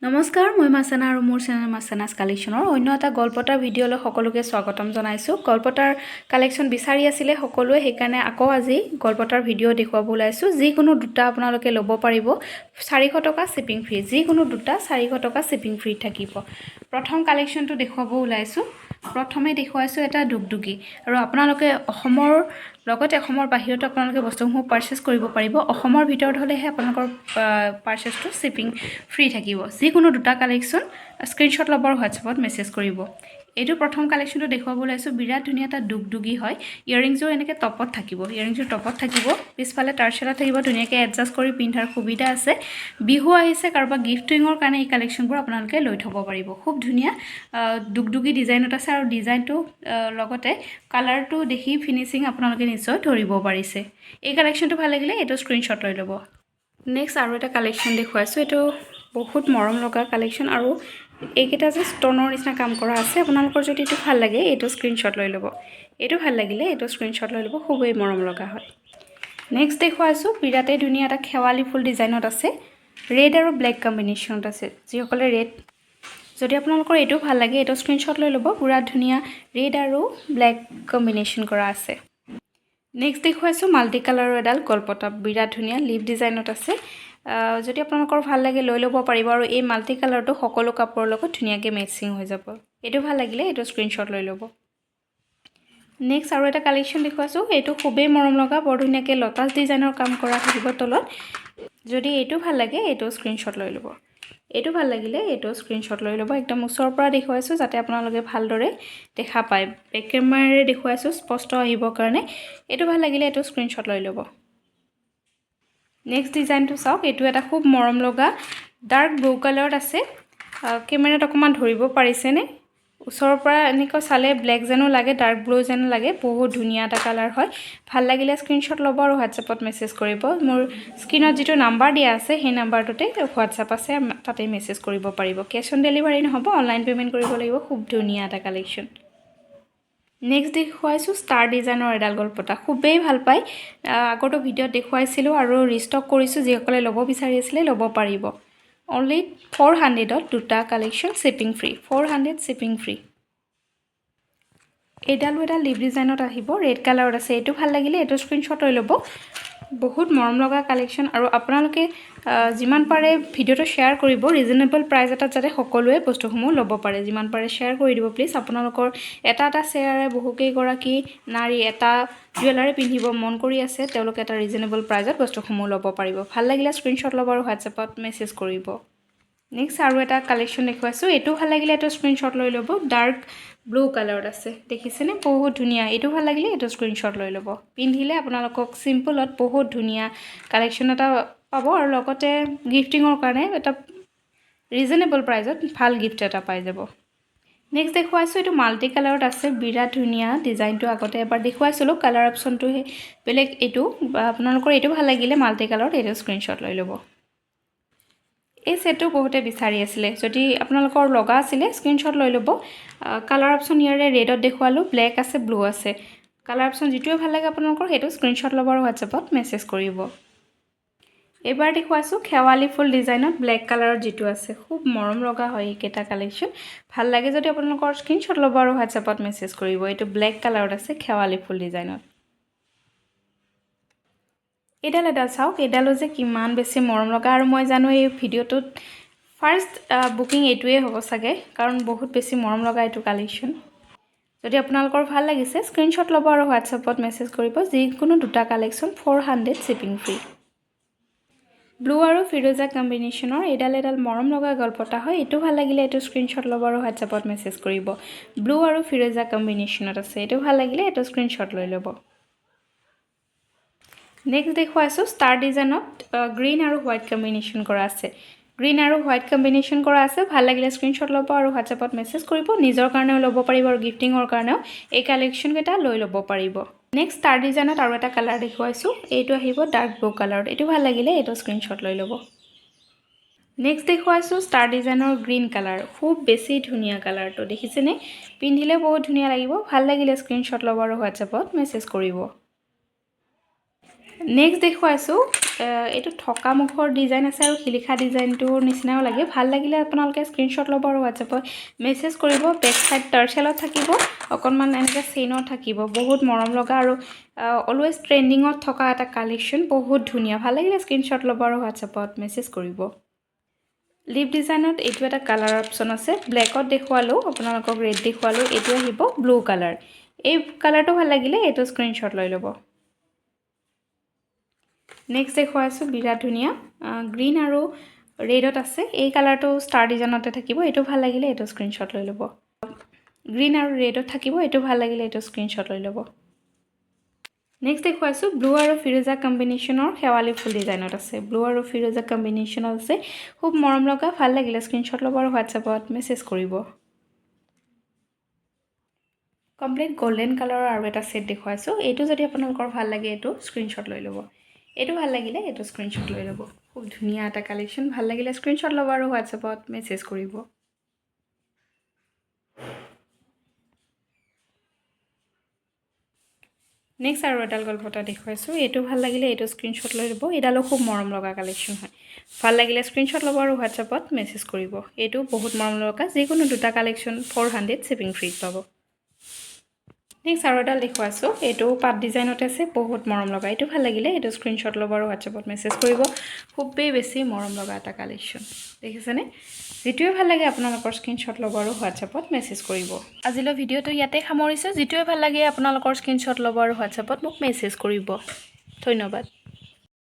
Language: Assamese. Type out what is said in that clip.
নমস্কাৰ মই মাছানা আৰু মোৰ চেনেল মাছানাছ কালেকশ্যনৰ অন্য এটা গল্পটাৰ ভিডিঅ'লৈ সকলোকে স্বাগতম জনাইছোঁ। গল্পটাৰ কালেকশ্যন বিচাৰি আছিলে সকলোৱে, সেইকাৰণে আকৌ আজি গল্পটাৰ ভিডিঅ' দেখুৱাব ওলাইছোঁ। যিকোনো দুটা আপোনালোকে ল'ব পাৰিব, 400 টকা শ্বিপিং ফ্ৰী। যিকোনো দুটা 400 টকা শ্বিপিং ফ্ৰী থাকিব। প্ৰথম কালেকশ্যনটো দেখুৱাব ওলাইছোঁ। প্ৰথমে দেখুৱাইছোঁ এটা দুগদুগী, আৰু আপোনালোকে অসমৰ লগতে অসমৰ বাহিৰতো আপোনালোকে বস্তুসমূহ পাৰচেজ কৰিব পাৰিব। অসমৰ ভিতৰত হ'লেহে আপোনালোকৰ পাৰচেজটো শ্বিপিং ফ্ৰী থাকিব। যিকোনো দুটা কালেকশ্যন স্ক্ৰীনশ্বট ল'ব আৰু হোৱাটছএপত মেছেজ কৰিব। এইটো প্ৰথম কালেকশ্যনটো দেখুৱাব ওলাইছোঁ। বিৰাট ধুনীয়া এটা দুগদুগী হয়। ইয়েৰিংযোৰ এনেকৈ টপত থাকিব, ইয়েৰিংযোৰ টপত থাকিব, পিছফালে টাৰ্চেলা থাকিব। ধুনীয়াকৈ এডজাষ্ট কৰি পিন্ধাৰ সুবিধা আছে। বিহু আহিছে, কাৰোবাক গিফ্টিঙৰ কাৰণে এই কালেকশ্যনবোৰ আপোনালোকে লৈ থ'ব পাৰিব। খুব ধুনীয়া দুগদুগী ডিজাইনত আছে, আৰু ডিজাইনটো লগতে কালাৰটো দেখি ফিনিচিং আপোনালোকে নিশ্চয় ধৰিব পাৰিছে। এই কালেকশ্যনটো ভাল লাগিলে এইটো স্ক্ৰীনশ্বট লৈ ল'ব। নেক্সট আৰু এটা কালেকশ্যন দেখুৱাইছোঁ। এইটো বহুত মৰম লগা কালেকশ্যন, আৰু এইকেইটা যে ষ্টনৰ নিচিনা কাম কৰা আছে। আপোনালোকৰ যদি এইটো ভাল লাগে এইটো স্ক্ৰীনশ্বট লৈ ল'ব। এইটো ভাল লাগিলে এইটো স্ক্ৰীনশ্বট লৈ ল'ব, খুবেই মৰম লগা হয়। নেক্সট দেখুৱাইছোঁ বিৰাটেই ধুনীয়া এটা খেৱালি ফুল ডিজাইনত আছে। ৰেড আৰু ব্লেক কম্বিনেশ্যনত আছে। যিসকলে ৰেড, যদি আপোনালোকৰ এইটো ভাল লাগে এইটো স্ক্ৰীনশ্বট লৈ ল'ব। পুৰা ধুনীয়া ৰেড আৰু ব্লেক কম্বিনেশ্যন কৰা আছে। নেক্সট দেখুৱাইছোঁ মাল্টি কালাৰৰ এডাল গল্পটা, বিৰাট ধুনীয়া লিভ ডিজাইনত আছে। যদি আপোনালোকৰ ভাল লাগে লৈ ল'ব পাৰিব, আৰু এই মাল্টি কালাৰটো সকলো কাপোৰৰ লগত ধুনীয়াকৈ মেচিং হৈ যাব। এইটো ভাল লাগিলে এইটো স্ক্ৰীনশ্বট লৈ ল'ব। নেক্সট আৰু এটা কালেকশ্যন দেখুৱাইছোঁ। এইটো খুবেই মৰম লগা, বৰ ধুনীয়াকৈ লটাছ ডিজাইনৰ কাম কৰা থাকিব তলত। যদি এইটো ভাল লাগে এইটো স্ক্ৰীনশ্বট লৈ ল'ব। এইটো ভাল লাগিলে এইটো স্ক্ৰীনশ্বট লৈ ল'ব। একদম ওচৰৰ পৰা দেখুৱাইছোঁ যাতে আপোনালোকে ভালদৰে দেখা পায়। বেক কেমেৰাৰে দেখুৱাইছোঁ স্পষ্ট আহিবৰ কাৰণে। এইটো ভাল লাগিলে এইটো স্ক্ৰীনশ্বট লৈ ল'ব। নেক্সট ডিজাইনটো চাওক। এইটো এটা খুব মৰম লগা ডাৰ্ক ব্লু কালাৰত আছে। কেমেৰাত অকণমান ধৰিব পাৰিছেনে? ওচৰৰ পৰা এনেকৈ চালে ব্লেক যেনো লাগে, ডাৰ্ক ব্লু যেনো লাগে। বহুত ধুনীয়া এটা কালাৰ হয়। ভাল লাগিলে স্ক্ৰীনশ্বট ল'ব আৰু হোৱাটছএপত মেছেজ কৰিব। মোৰ স্ক্ৰীনত যিটো নাম্বাৰ দিয়া আছে সেই নাম্বাৰটোতে হোৱাটছএপ আছে, তাতে মেছেজ কৰিব পাৰিব। কেছ অন ডেলিভাৰী নহ'ব, অনলাইন পে'মেণ্ট কৰিব লাগিব। খুব ধুনীয়া এটা কালেকশ্যন। নেক্সট দেখুৱাইছোঁ ষ্টাৰ ডিজাইনৰ এডাল গল্পটা, খুবেই ভাল পায়। আগতো ভিডিঅ'ত দেখুৱাইছিলোঁ আৰু ৰিষ্টক কৰিছোঁ। যিসকলে ল'ব বিচাৰি আছিলে ল'ব পাৰিব। অনলি 400ত দুটা collection shipping free. 400 shipping free. এইডালো এটা লিভ ডিজাইনত আহিব, ৰেড কালাৰত আছে। এইটো ভাল লাগিলে এইটো স্ক্ৰীনশ্বট লৈ ল'ব। বহুত মৰম লগা কালেকশ্যন, আৰু আপোনালোকে যিমান পাৰে ভিডিঅ'টো শ্বেয়াৰ কৰিব। ৰিজনেবল প্ৰাইচ এটাত যাতে সকলোৱে বস্তুসমূহ ল'ব পাৰে, যিমান পাৰে শ্বেয়াৰ কৰি দিব প্লিজ। আপোনালোকৰ এটা শ্বেয়াৰে বহুকেইগৰাকী নাৰী এটা জুৱেলাৰী পিন্ধিব মন কৰি আছে, তেওঁলোকে এটা ৰিজনেবল প্ৰাইজত বস্তুসমূহ ল'ব পাৰিব। ভাল লাগিলে স্ক্ৰীনশ্বট ল'ব আৰু হোৱাটছএপত মেছেজ কৰিব। নেক্সট আৰু এটা কালেকশ্যন দেখুৱাইছোঁ। এইটো ভাল লাগিলে এইটো স্ক্ৰীনশ্বট লৈ ল'ব। ডাৰ্ক ব্লু কালাৰত আছে, দেখিছেনে? বহুত ধুনীয়া। এইটো ভাল লাগিলে এইটো স্ক্ৰীনশ্বট লৈ ল'ব। পিন্ধিলে আপোনালোকক চিম্পলত বহুত ধুনীয়া কালেকশ্যন এটা পাব, আৰু লগতে গিফ্টিঙৰ কাৰণে এটা ৰিজনেবল প্ৰাইজত ভাল গিফ্ট এটা পাই যাব। নেক্সট দেখুৱাইছোঁ। এইটো মাল্টি কালাৰত আছে, বিৰাট ধুনীয়া ডিজাইনটো। আগতে এবাৰ দেখুৱাইছিলোঁ, কালাৰ অপশ্যনটো বেলেগ। এইটো আপোনালোকৰ এইটো ভাল লাগিলে মাল্টি কালাৰত এইটো স্ক্ৰীনশ্বট লৈ ল'ব। এই ছেটটো বহুতে বিচাৰি আছিলে, যদি আপোনালোকৰ লগা আছিলে স্ক্ৰীনশ্বট লৈ ল'ব। কালাৰ অপশ্যন ইয়াৰে ৰেডত দেখুৱালোঁ, ব্লেক আছে, ব্লু আছে। কালাৰ অপশ্যন যিটোৱে ভাল লাগে আপোনালোকৰ সেইটো স্ক্ৰীনশ্বট ল'ব আৰু হোৱাটছএপত মেছেজ কৰিব। এইবাৰ দেখুৱাইছোঁ খেৱালি ফুল ডিজাইনত ব্লেক কালাৰত যিটো আছে। খুব মৰম লগা হয় এইকেইটা কালেকশ্যন। ভাল লাগে যদি আপোনালোকৰ স্ক্ৰীনশ্বট ল'ব আৰু হোৱাটছএপত মেছেজ কৰিব। এইটো ব্লেক কালাৰত আছে খেৱালি ফুল ডিজাইনত। এডাল চাওক। এডালো যে কিমান বেছি মৰম লগা, আৰু মই জানো এই ভিডিঅ'টোত ফাৰ্ষ্ট বুকিং এইটোৱে হ'ব চাগে, কাৰণ বহুত বেছি মৰম লগা এইটো কালেকশ্যন। যদি আপোনালোকৰ ভাল লাগিছে স্ক্ৰীনশ্বট ল'ব আৰু হোৱাটছএপত মেছেজ কৰিব। যিকোনো দুটা কালেকশ্যন 400 শ্বিপিং ফ্ৰী। ব্লু আৰু ফিৰোজা কম্বিনেশ্যনৰ এডাল মৰম লগা গল্পটা হয়। এইটো ভাল লাগিলে এইটো স্ক্ৰীনশ্বট ল'ব আৰু হোৱাটছএপত মেছেজ কৰিব। ব্লু আৰু ফিৰোজা কম্বিনেশ্যনত আছে। এইটো ভাল লাগিলে এইটো স্ক্ৰীনশ্বট লৈ ল'ব। নেক্সট দেখুৱাইছোঁ ষ্টাৰ ডিজাইনত গ্ৰীণ আৰু হোৱাইট কম্বিনেশ্যন কৰা আছে। গ্ৰীণ আৰু হোৱাইট কম্বিনেশ্যন কৰা আছে। ভাল লাগিলে স্ক্ৰীনশ্বট ল'ব আৰু হোৱাটছএপত মেছেজ কৰিব। নিজৰ কাৰণেও ল'ব পাৰিব, আৰু গিফ্টিঙৰ কাৰণেও এই কালেকশ্যনকেইটা লৈ ল'ব পাৰিব। নেক্সট ষ্টাৰ ডিজাইনত আৰু এটা কালাৰ দেখুৱাইছোঁ। এইটো আহিব ডাৰ্ক ব্লু কালাৰত। এইটো ভাল লাগিলে এইটো স্ক্ৰীনশ্বট লৈ ল'ব। নেক্সট দেখুৱাইছোঁ ষ্টাৰ ডিজাইনৰ গ্ৰীণ কালাৰ। খুব বেছি ধুনীয়া কালাৰটো, দেখিছেনে? পিন্ধিলে বহুত ধুনীয়া লাগিব। ভাল লাগিলে স্ক্ৰীনশ্বট ল'ব আৰু হোৱাটছএপত মেছেজ কৰিব। নেক্সট দেখুৱাইছোঁ এইটো থকা মুখৰ ডিজাইন আছে আৰু শিলিখা ডিজাইনটোৰ নিচিনাও লাগে ভাল লাগিলে আপোনালোকে স্ক্ৰীনশ্বট ল'ব আৰু হোৱাটছএপত মেছেজ কৰিব বেক সাইড টাৰ্চেলত থাকিব অকণমান এনেকৈ চেইনত থাকিব বহুত মৰম লগা আৰু অলৱেজ ট্ৰেণ্ডিঙত থকা এটা কালেকশ্যন বহুত ধুনীয়া ভাল লাগিলে স্ক্ৰীনশ্বট ল'ব আৰু হোৱাটছএপত মেছেজ কৰিব লিপ ডিজাইনত এইটো এটা কালাৰ অপশ্যন আছে ব্লেকত দেখুৱালোঁ আপোনালোকক ৰেড দেখুৱালোঁ এইটো আহিব ব্লু কালাৰ এই কালাৰটো ভাল লাগিলে এইটো স্ক্ৰীনশ্বট লৈ ল'ব নেক্সট দেখুৱাইছোঁ বিৰাট ধুনীয়া গ্ৰীণ আৰু ৰেডত আছে এই কালাৰটো ষ্টাৰ ডিজাইনতে থাকিব এইটো ভাল লাগিলে এইটো স্ক্ৰীনশ্বট লৈ ল'ব গ্ৰীণ আৰু ৰেডত থাকিব এইটো ভাল লাগিলে এইটো স্ক্ৰীনশ্বট লৈ ল'ব নেক্সট দেখুৱাইছোঁ ব্লু আৰু ফিৰোজা কম্বিনেশ্যনৰ শেৱালি ফুল ডিজাইনত আছে ব্লু আৰু ফিৰোজা কম্বিনেশ্যনত আছে খুব মৰম লগা ভাল লাগিলে স্ক্ৰীনশ্বট ল'ব আৰু হোৱাটছএপত মেছেজ কৰিব কমপ্লিট গোল্ডেন কালাৰৰ আৰু এটা সেট দেখুৱাইছোঁ এইটো যদি আপোনালোকৰ ভাল লাগে এইটো স্ক্ৰীনশ্বট লৈ ল'ব এইটো ভাল লাগিলে এইটো স্ক্ৰীনশ্বট লৈ ল'ব খুব ধুনীয়া এটা কালেকশ্যন ভাল লাগিলে স্ক্ৰীনশ্বট ল'ব আৰু হোৱাটছএপত মেছেজ কৰিব নেক্সট আৰু এডাল গল্পটা দেখুৱাইছোঁ এইটো ভাল লাগিলে এইটো স্ক্ৰীনশ্বট লৈ ল'ব এডালো খুব মৰম লগা কালেকশ্যন হয় ভাল লাগিলে স্ক্ৰীনশ্বট ল'ব আৰু হোৱাটছএপত মেছেজ কৰিব এইটো বহুত মৰম লগা যিকোনো দুটা কালেকশ্যন 400 শ্বিপিং ফ্ৰীত পাব নেক্সট আৰু এডাল দেখুৱাইছোঁ এইটো পাত ডিজাইনতে আছে বহুত মৰম লগা এইটো ভাল লাগিলে এইটো স্ক্ৰীনশ্বট ল'ব আৰু হোৱাটছএপত মেছেজ কৰিব খুবেই বেছি মৰম লগা এটা কালেকশ্যন দেখিছেনে যিটোৱে ভাল লাগে আপোনালোকৰ স্ক্ৰীনশ্বট ল'ব আৰু হোৱাটছএপত মেছেজ কৰিব আজিলৈ ভিডিঅ'টো ইয়াতে সামৰিছোঁ যিটোৱে ভাল লাগে আপোনালোকৰ স্ক্ৰীনশ্বট ল'ব আৰু হোৱাটছএপত মোক মেছেজ কৰিব ধন্যবাদ